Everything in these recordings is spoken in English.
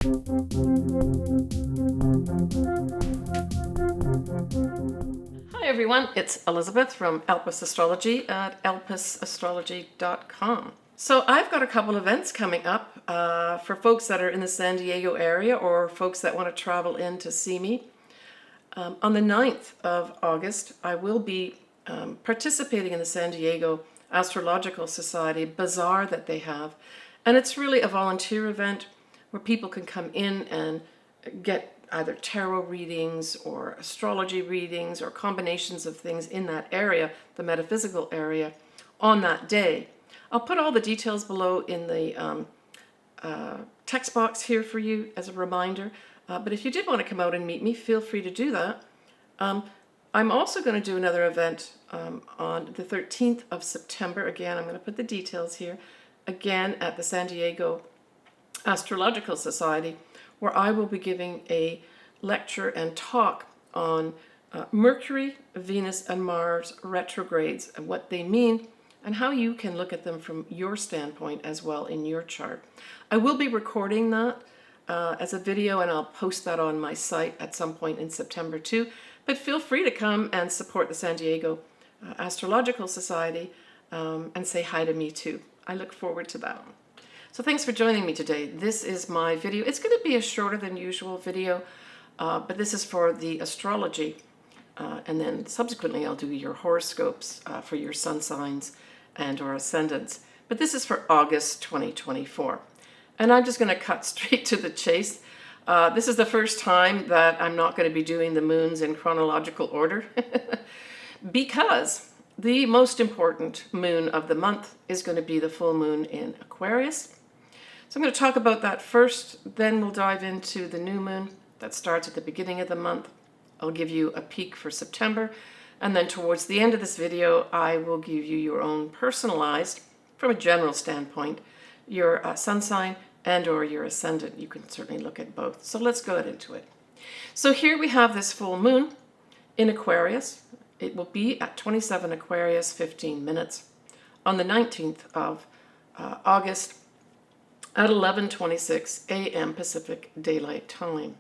Hi everyone, it's Elizabeth from Elpis Astrology at elpisastrology.com. So I've got a couple events coming up for folks that are in the San Diego area or folks that want to travel in to see me. On the 9th of August, I will be participating in the San Diego Astrological Society bazaar that they have. And it's really a volunteer event where people can come in and get either tarot readings or astrology readings or combinations of things in that area, the metaphysical area, on that day. I'll put all the details below in the text box here for you as a reminder. But if you did want to come out and meet me, feel free to do that. I'm also going to do another event on the 13th of September. Again, I'm going to put the details here. Again, at the San Diego Astrological Society, where I will be giving a lecture and talk on Mercury, Venus, and Mars retrogrades and what they mean and how you can look at them from your standpoint as well in your chart. I will be recording that as a video, and I'll post that on my site at some point in September too. But feel free to come and support the San Diego Astrological Society and say hi to me too. I look forward to that. So thanks for joining me today. This is my video. It's going to be a shorter than usual video, but this is for the astrology. And then subsequently I'll do your horoscopes for your sun signs and or ascendants. But this is for August 2024. And I'm just going to cut straight to the chase. This is the first time that I'm not going to be doing the moons in chronological order because the most important moon of the month is going to be the full moon in Aquarius. So I'm going to talk about that first, then we'll dive into the new moon that starts at the beginning of the month. I'll give you a peek for September, and then towards the end of this video, I will give you your own personalized, from a general standpoint, your sun sign and or your ascendant. You can certainly look at both. So let's go into it. So here we have this full moon in Aquarius. It will be at 27 Aquarius, 15 minutes on the 19th of August at 11:26 a.m. Pacific Daylight Time.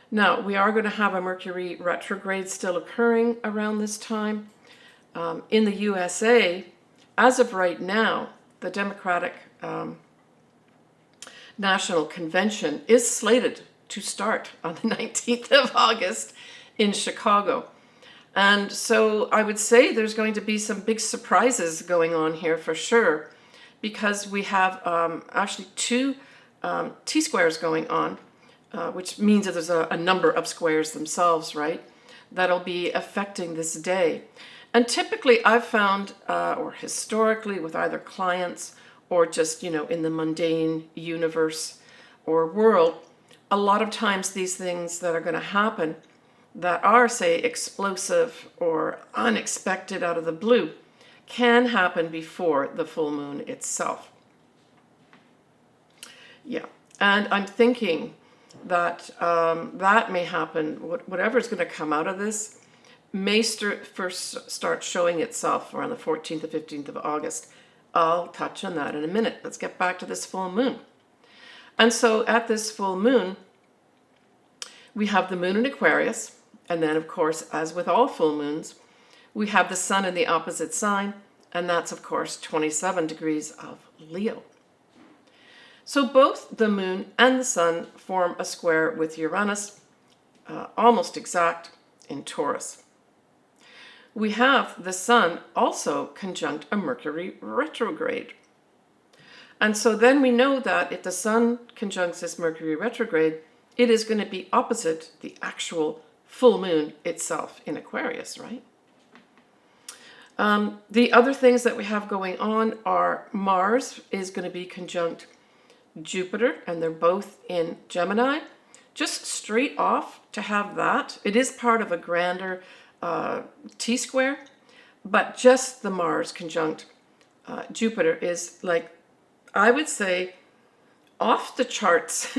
Now, we are going to have a Mercury retrograde still occurring around this time. In the USA, as of right now, the Democratic National Convention is slated to start on the 19th of August in Chicago. And so I would say there's going to be some big surprises going on here for sure, because we have actually two T-squares going on, which means that there's a number of squares themselves, right, that'll be affecting this day. And typically I've found, or historically with either clients or just, in the mundane universe or world, a lot of times these things that are going to happen that are, say, explosive or unexpected out of the blue can happen before the full moon itself. Yeah, and I'm thinking that that may happen, whatever is going to come out of this may first start showing itself around the 14th or 15th of August. I'll touch on that in a minute. Let's get back to this full moon. And so at this full moon, we have the moon in Aquarius, and then of course, as with all full moons, we have the sun in the opposite sign, and that's of course 27 degrees of Leo. So both the moon and the sun form a square with Uranus, almost exact in Taurus. We have the sun also conjunct a Mercury retrograde. And so then we know that if the sun conjuncts this Mercury retrograde, it is going to be opposite the actual full moon itself in Aquarius, right? The other things that we have going on are Mars is going to be conjunct Jupiter, and they're both in Gemini. Just straight off to have that. It is part of a grander T-square, but just the Mars conjunct Jupiter is, like, I would say, off the charts.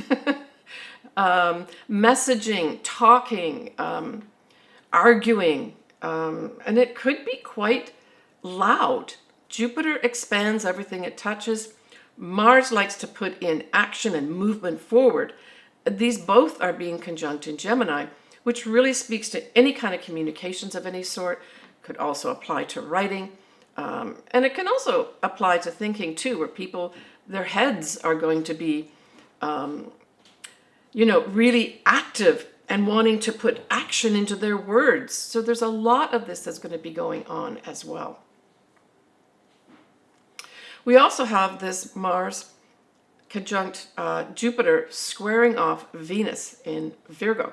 Messaging, talking, arguing, and it could be quite loud. Jupiter expands everything it touches. Mars likes to put in action and movement forward. These both are being conjunct in Gemini, which really speaks to any kind of communications of any sort. Could also apply to writing. And it can also apply to thinking too, where people, their heads are going to be, really active and wanting to put action into their words. So there's a lot of this that's going to be going on as well. We also have this Mars conjunct Jupiter squaring off Venus in Virgo.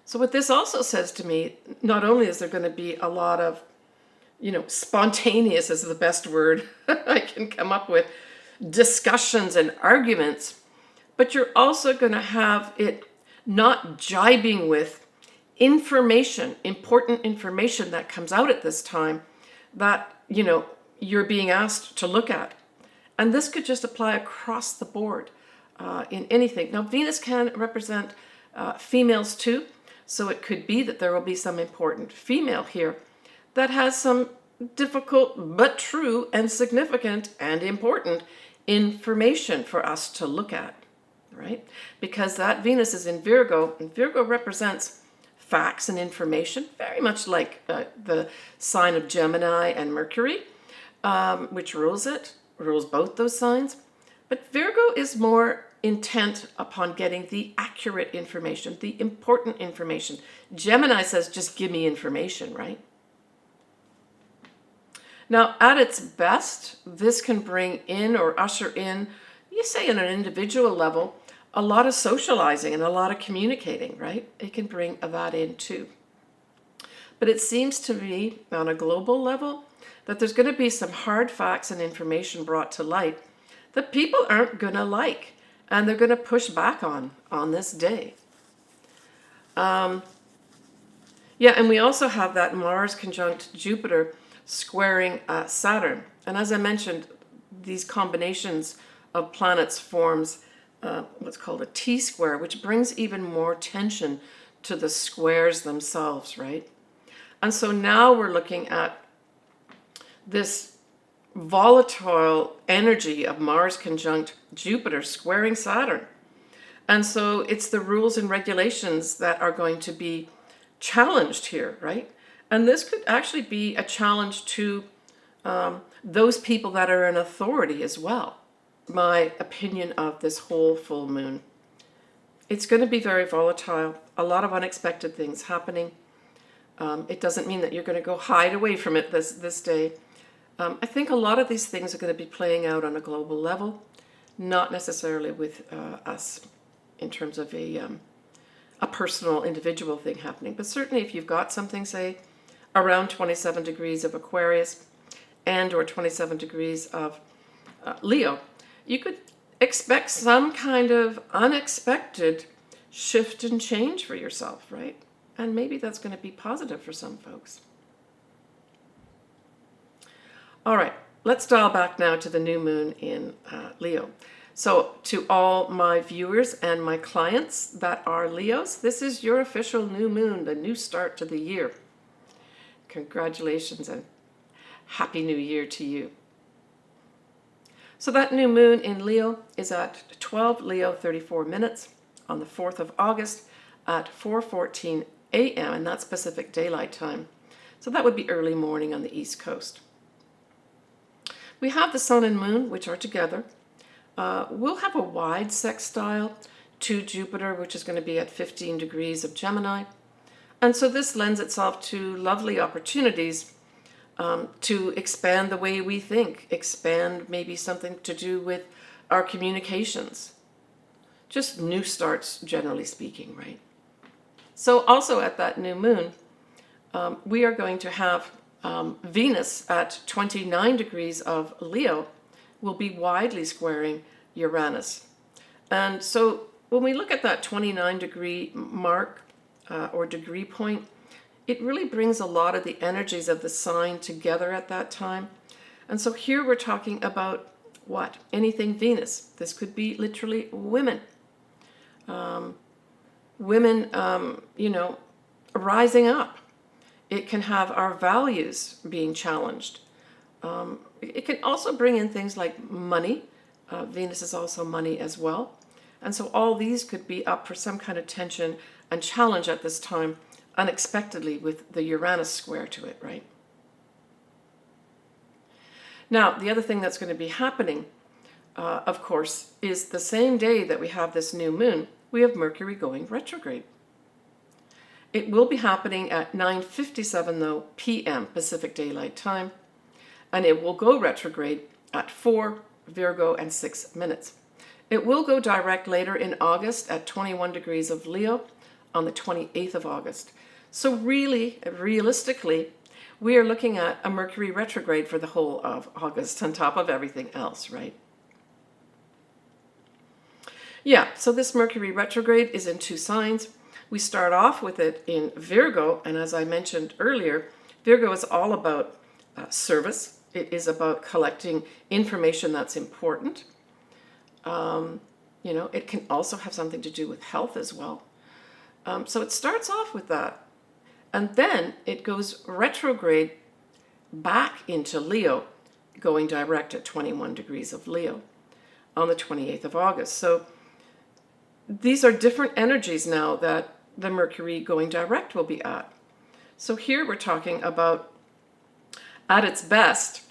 So what this also says to me, not only is there going to be a lot of, spontaneous is the best word I can come up with, discussions and arguments, but you're also going to have it not jibing with information, important information that comes out at this time that, you're being asked to look at. And this could just apply across the board in anything. Now, Venus can represent females too, so it could be that there will be some important female here that has some difficult but true and significant and important information for us to look at, right? Because that Venus is in Virgo, and Virgo represents facts and information, very much like the sign of Gemini and Mercury, which rules both those signs. But Virgo is more intent upon getting the accurate information, the important information. Gemini says, just give me information, right? Now, at its best, this can bring in or usher in, you say on an individual level, a lot of socializing and a lot of communicating, right? It can bring that in too. But it seems to me, on a global level, that there's going to be some hard facts and information brought to light that people aren't going to like, and they're going to push back on this day. And we also have that Mars conjunct Jupiter squaring Saturn. And as I mentioned, these combinations of planets forms what's called a T-square, which brings even more tension to the squares themselves, right? And so now we're looking at this volatile energy of Mars conjunct Jupiter squaring Saturn. And so it's the rules and regulations that are going to be challenged here, right? And this could actually be a challenge to those people that are in authority as well. My opinion of this whole full moon. It's going to be very volatile, a lot of unexpected things happening. It doesn't mean that you're going to go hide away from it this day. I think a lot of these things are going to be playing out on a global level, not necessarily with us in terms of a personal, individual thing happening. But certainly if you've got something, say, around 27 degrees of Aquarius and or 27 degrees of Leo, you could expect some kind of unexpected shift and change for yourself, right? And maybe that's going to be positive for some folks. All right, let's dial back now to the new moon in Leo. So to all my viewers and my clients that are Leos, this is your official new moon, the new start to the year. Congratulations and Happy New Year to you. So that new moon in Leo is at 12 Leo 34 minutes on the 4th of August at 4:14 a.m. and that's Pacific Daylight Time. So that would be early morning on the East Coast. We have the sun and moon, which are together. We'll have a wide sextile to Jupiter, which is going to be at 15 degrees of Gemini. And so this lends itself to lovely opportunities to expand the way we think, expand maybe something to do with our communications. Just new starts, generally speaking, right? So also at that new moon, we are going to have Venus at 29 degrees of Leo will be widely squaring Uranus. And so when we look at that 29 degree mark or degree point, it really brings a lot of the energies of the sign together at that time. And so here we're talking about what? Anything Venus. This could be literally women. Women, rising up. It can have our values being challenged. It can also bring in things like money Venus is also money as well. And so all these could be up for some kind of tension and challenge at this time, unexpectedly, with the Uranus square to it, right? Now, the other thing that's going to be happening, of course, is the same day that we have this new moon, we have Mercury going retrograde. It will be happening at 9:57 though p.m. Pacific Daylight Time, and it will go retrograde at 4 Virgo and 6 minutes. It will go direct later in August at 21 degrees of Leo on the 28th of August. So really, realistically, we are looking at a Mercury retrograde for the whole of August on top of everything else, right? Yeah, so this Mercury retrograde is in 2 signs. We start off with it in Virgo, and as I mentioned earlier, Virgo is all about service. It is about collecting information that's important. It can also have something to do with health as well. So it starts off with that. And then it goes retrograde back into Leo, going direct at 21 degrees of Leo on the 28th of August. So these are different energies now that the Mercury going direct will be at. So here we're talking about, at its best,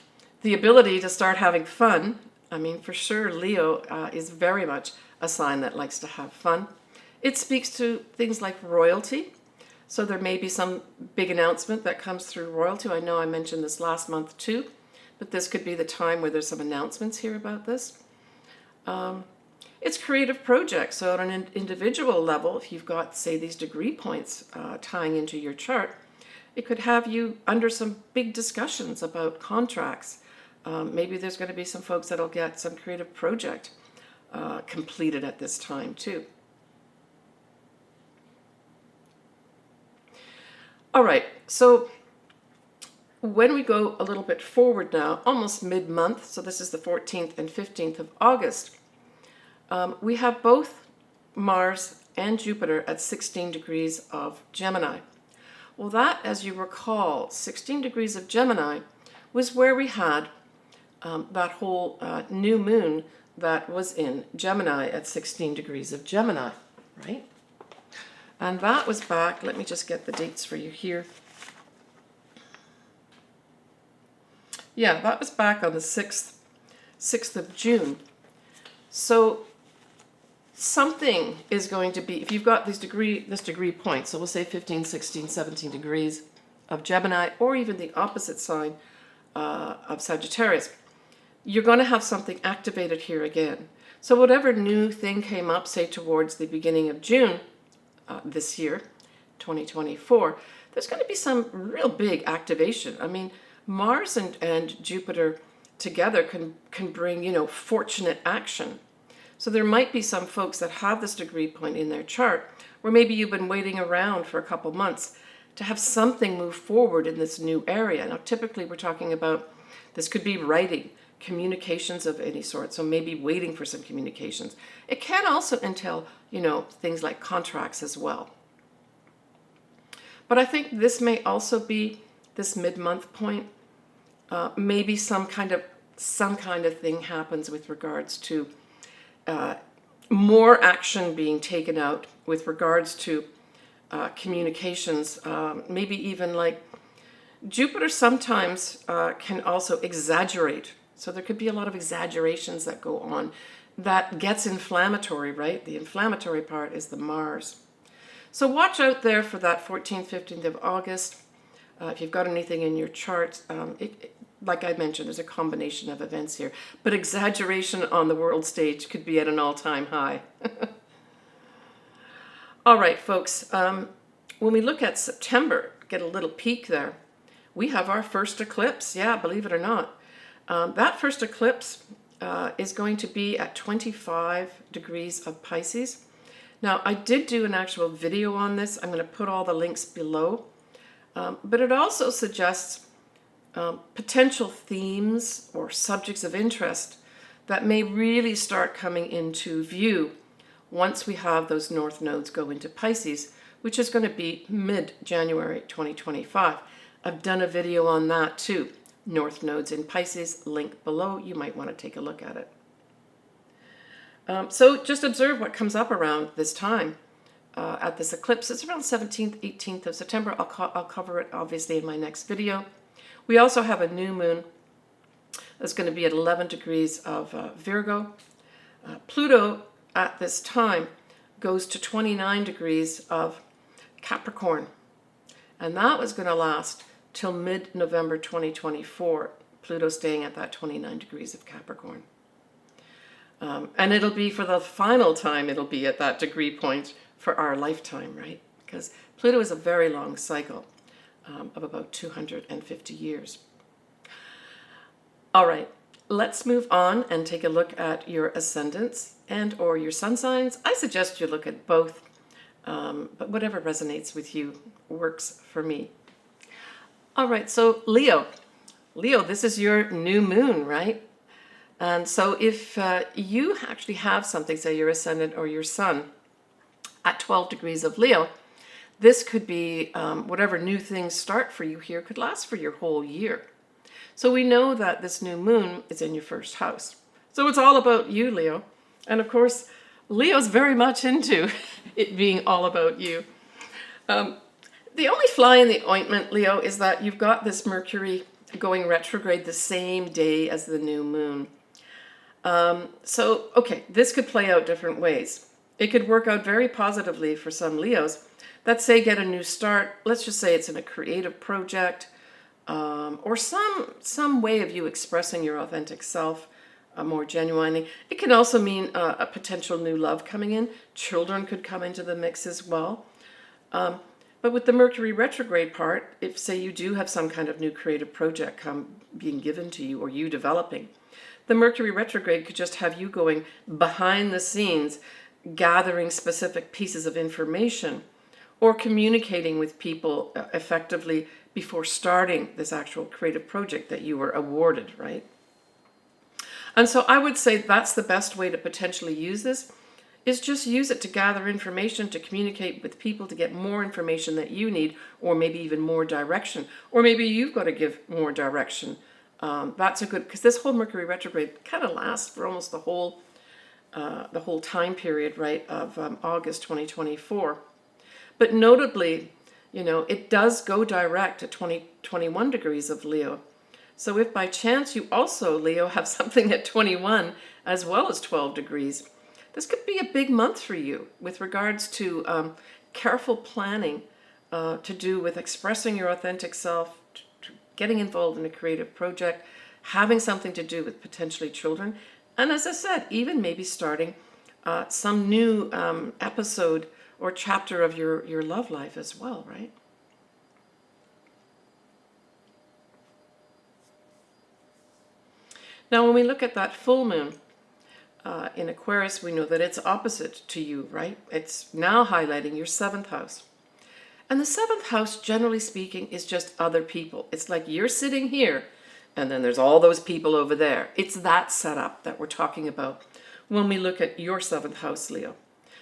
the ability to start having fun. I mean, for sure, Leo is very much a sign that likes to have fun. It speaks to things like royalty. So there may be some big announcement that comes through royalty. I know I mentioned this last month too, but this could be the time where there's some announcements here about this. It's creative projects. So on an individual level, if you've got, say, these degree points tying into your chart, it could have you under some big discussions about contracts. Maybe there's going to be some folks that'll get some creative project completed at this time too. All right, so when we go a little bit forward now, almost mid-month, so this is the 14th and 15th of August, we have both Mars and Jupiter at 16 degrees of Gemini. Well, that, as you recall, 16 degrees of Gemini was where we had that whole new moon that was in Gemini at 16 degrees of Gemini, right? And that was back, let me just get the dates for you here. Yeah, that was back on the 6th of June. So something is going to be, if you've got this degree point, so we'll say 15, 16, 17 degrees of Gemini, or even the opposite sign of Sagittarius, you're going to have something activated here again. So whatever new thing came up, say towards the beginning of June this year, 2024, there's going to be some real big activation. I mean, Mars and Jupiter together can bring, fortunate action. So there might be some folks that have this degree point in their chart, where maybe you've been waiting around for a couple months to have something move forward in this new area. Now, typically we're talking about, this could be writing, communications of any sort, so maybe waiting for some communications. It can also entail, things like contracts as well. But I think this may also be this mid-month point. Maybe some kind of thing happens with regards to more action being taken out with regards to communications. Maybe even like Jupiter sometimes can also exaggerate. So there could be a lot of exaggerations that go on. That gets inflammatory, right? The inflammatory part is the Mars. So watch out there for that 14th, 15th of August. If you've got anything in your chart, like I mentioned, there's a combination of events here. But exaggeration on the world stage could be at an all-time high. All right, folks. When we look at September, get a little peek there, we have our first eclipse. Yeah, believe it or not. That first eclipse is going to be at 25 degrees of Pisces. Now, I did do an actual video on this. I'm going to put all the links below. But it also suggests potential themes or subjects of interest that may really start coming into view once we have those north nodes go into Pisces, which is going to be mid-January 2025. I've done a video on that too. North nodes in Pisces, link below. You might want to take a look at it. So just observe what comes up around this time at this eclipse. It's around 17th, 18th of September. I'll cover it obviously in my next video. We also have a new moon that's going to be at 11 degrees of Virgo. Pluto at this time goes to 29 degrees of Capricorn. And that was going to last till mid-November 2024. Pluto staying at that 29 degrees of Capricorn. And it'll be for the final time, it'll be at that degree point for our lifetime, right? Because Pluto is a very long cycle of about 250 years. All right, let's move on and take a look at your ascendants and or your sun signs. I suggest you look at both, but whatever resonates with you works for me. All right, so Leo. Leo, this is your new moon, right? And so if you actually have something, say your ascendant or your sun, at 12 degrees of Leo, this could be whatever new things start for you here could last for your whole year. So we know that this new moon is in your first house. So it's all about you, Leo. And of course, Leo's very much into it being all about you. The only fly in the ointment, Leo, is that you've got this Mercury going retrograde the same day as the new moon. So, okay, this could play out different ways. It could work out very positively for some Leos that say get a new start. Let's just say it's in a creative project or some way of you expressing your authentic self more genuinely. It can also mean a potential new love coming in. Children could come into the mix as well. But with the Mercury retrograde part, if say you do have some kind of new creative project being given to you or you developing, the Mercury retrograde could just have you going behind the scenes, gathering specific pieces of information or communicating with people effectively before starting this actual creative project that you were awarded, right? And so I would say that's the best way to potentially use this, is just use it to gather information, to communicate with people, to get more information that you need, or maybe even more direction, or maybe you've got to give more direction. That's a good, because this whole Mercury retrograde kind of lasts for almost the whole time period, right, of August 2024. But notably, you know, it does go direct at 21 degrees of Leo. So if by chance you also, Leo, have something at 21 as well as 12 degrees, this could be a big month for you with regards to careful planning to do with expressing your authentic self, getting involved in a creative project, having something to do with potentially children, and as I said, even maybe starting some new episode or chapter of your love life as well, right? Now, when we look at that full moon in Aquarius, we know that it's opposite to you, right? It's now highlighting your 7th house. And the 7th house, generally speaking, is just other people. It's like you're sitting here, and then there's all those people over there. It's that setup that we're talking about when we look at your 7th house, Leo.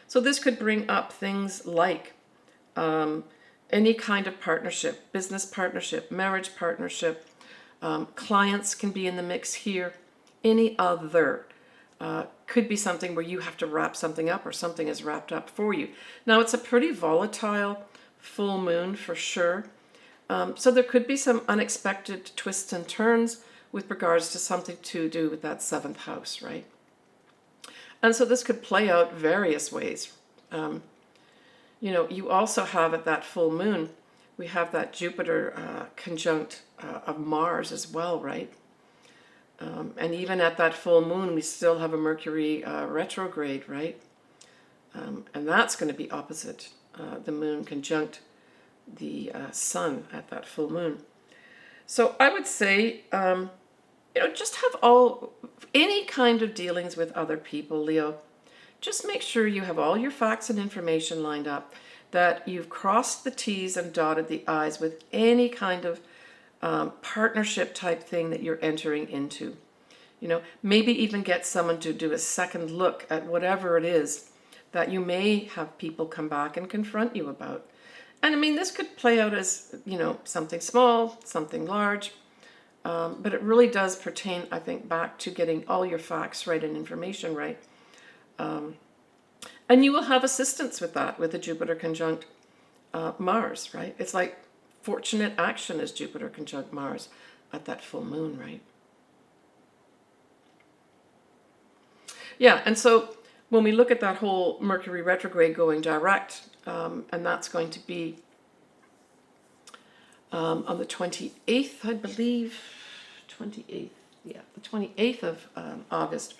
So this could bring up things like any kind of partnership, business partnership, marriage partnership. Clients can be in the mix here. Any other could be something where you have to wrap something up or something is wrapped up for you. Now, it's a pretty volatile full moon for sure. So there could be some unexpected twists and turns with regards to something to do with that 7th house, right? And so this could play out various ways. You know, you also have at that full moon, we have that Jupiter conjunct of Mars as well, right? And even at that full moon, we still have a Mercury retrograde, right? And that's going to be opposite the moon conjunct the sun at that full moon. So I would say, you know, just have any kind of dealings with other people, Leo. Just make sure you have all your facts and information lined up, that you've crossed the T's and dotted the I's with any kind of partnership type thing that you're entering into. You know, maybe even get someone to do a second look at whatever it is that you may have people come back and confront you about. And I mean, this could play out as, you know, something small, something large, but it really does pertain, I think, back to getting all your facts right and information right And you will have assistance with that, with the Jupiter conjunct Mars, right? It's like fortunate action is Jupiter conjunct Mars at that full moon, right? Yeah, and so when we look at that whole Mercury retrograde going direct, and that's going to be on the 28th, I believe, 28th, yeah, the 28th of August.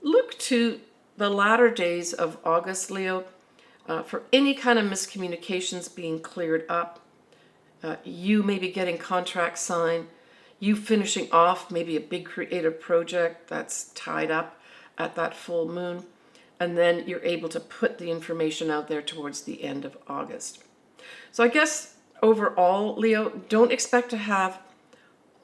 Look to the latter days of August, Leo, for any kind of miscommunications being cleared up. You maybe getting contracts signed, you finishing off maybe a big creative project that's tied up at that full moon, and then you're able to put the information out there towards the end of August. So I guess overall, Leo, don't expect to have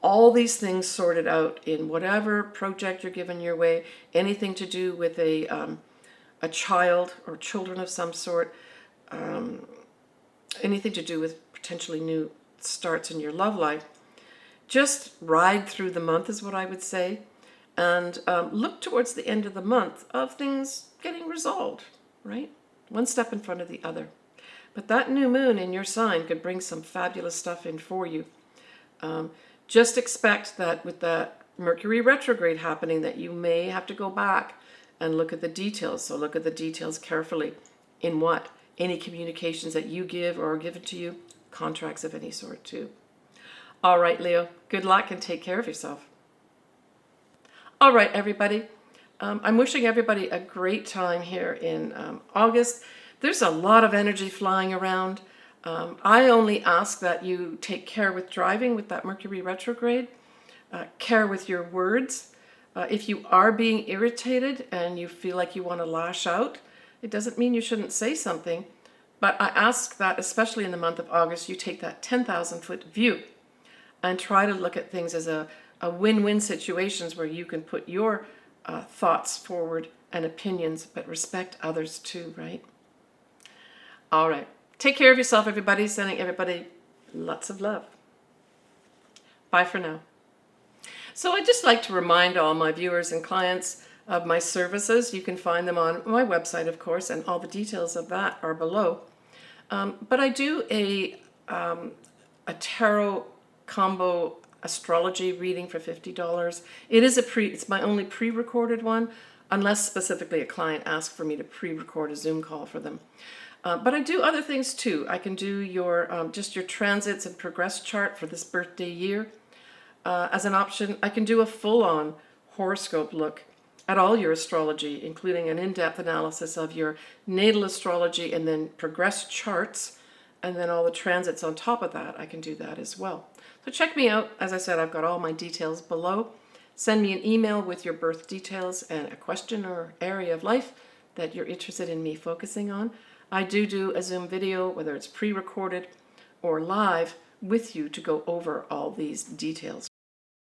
all these things sorted out in whatever project you're given your way, anything to do with a child or children of some sort, anything to do with potentially new starts in your love life. Just ride through the month is what I would say, and look towards the end of the month of things getting resolved, right? One step in front of the other. But that new moon in your sign could bring some fabulous stuff in for you. Just expect that with that Mercury retrograde happening that you may have to go back and look at the details. So look at the details carefully. In what? Any communications that you give or are given to you, contracts of any sort too. All right, Leo, good luck and take care of yourself. All right, everybody. I'm wishing everybody a great time here in August. There's a lot of energy flying around. I only ask that you take care with driving with that Mercury retrograde, care with your words. If you are being irritated and you feel like you want to lash out, it doesn't mean you shouldn't say something, but I ask that, especially in the month of August, you take that 10,000-foot view and try to look at things as a win-win situations where you can put your thoughts forward and opinions, but respect others too, right? All right. Take care of yourself, everybody. Sending everybody lots of love. Bye for now. So I'd just like to remind all my viewers and clients of my services. You can find them on my website, of course, and all the details of that are below. But I do a tarot combo astrology reading for $50. It's my only pre-recorded one, unless specifically a client asks for me to pre-record a Zoom call for them. But I do other things too. I can do your just your transits and progress chart for this birthday year as an option. I can do a full-on horoscope look at all your astrology, including an in-depth analysis of your natal astrology and then progress charts, and then all the transits on top of that. I can do that as well. So check me out. As I said, I've got all my details below. Send me an email with your birth details and a question or area of life that you're interested in me focusing on. I do a Zoom video, whether it's pre-recorded or live, with you to go over all these details.